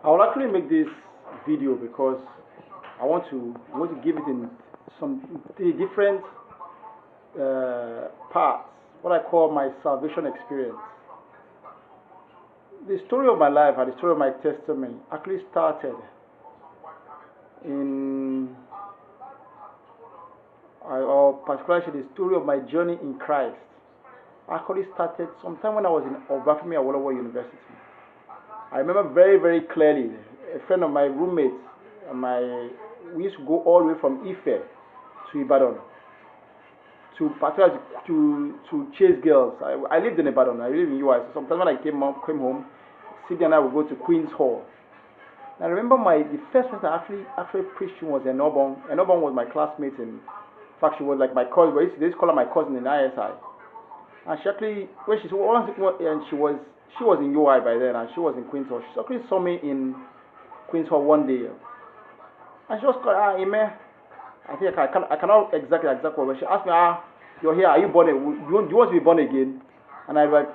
I will actually make this video because I want to give it in some different parts, what I call my salvation experience. The story of my life and the story of my testimony actually started in, or particularly the story of my journey in Christ. Actually started sometime when I was in Obafemi Awolowo University. I remember very, very clearly a friend of my roommates, we used to go all the way from Ife to Ibadan to particularly to chase girls. I lived in Ibadan. I lived in UI. So sometimes when I came home, Sydney and I would go to Queen's Hall. And I remember the first person I actually preached to was Udo-obong. Udo-obong was my classmate in fact she was like my cousin. They used to call her my cousin in ISI. And she actually when she once and she was in UI by then and she was in Queen's Hall. She actually saw me in Queen's Hall one day. And she was called Ime. I think I cannot exact word, but she asked me, you're here, are you born again? Do you want to be born again? And I was like,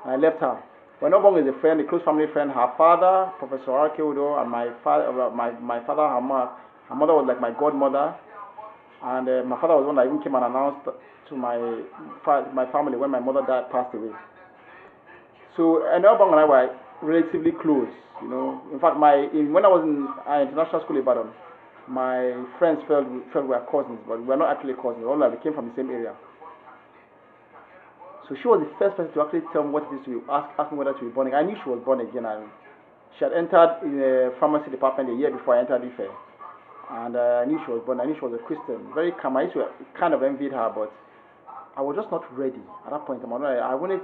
I left her. When Obong is a friend, a close family friend, her father, Professor Udo, and my father, her mother was like my godmother, and my father was the one that even came and announced to my family when my mother passed away. So, and Obong and I were relatively close, you know. In fact, when I was in international school in Ibadan, my friends felt we were cousins, but we were not actually cousins. All we came from the same area. So she was the first person to actually tell me what it is to ask me whether to be born again. I knew she was born again, and she had entered in the pharmacy department a year before I entered Ife. And I knew she was born. I knew she was a Christian. Very calm. I used to kind of envied her, but I was just not ready at that point. I wanted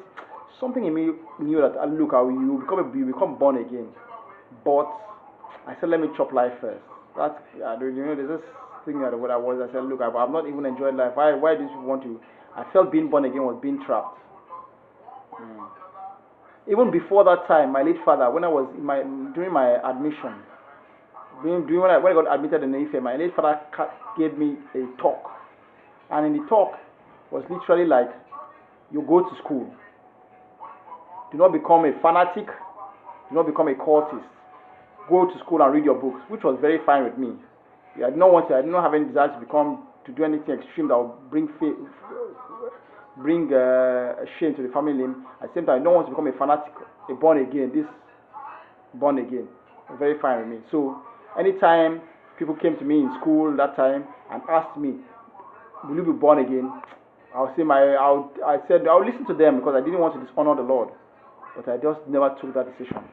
something in me knew that look, you become born again, but I said let me chop life first. That's there's this thing that what I was. I said look, I've not even enjoyed life. Why do you want to? I felt being born again was being trapped. Mm. Even before that time, my late father, when I was during my admission, during when I got admitted in Ife, my late father gave me a talk, and in the talk was literally like, you go to school, do not become a fanatic, do not become a cultist, go to school and read your books, which was very fine with me. I did not have any desire to do anything extreme that would bring shame to the family name. At the same time, I don't want to become a fanatic, a born again. This born again, very fine with me. So anytime people came to me in school that time and asked me, "Will you be born again?" I said I would listen to them because I didn't want to dishonor the Lord, but I just never took that decision.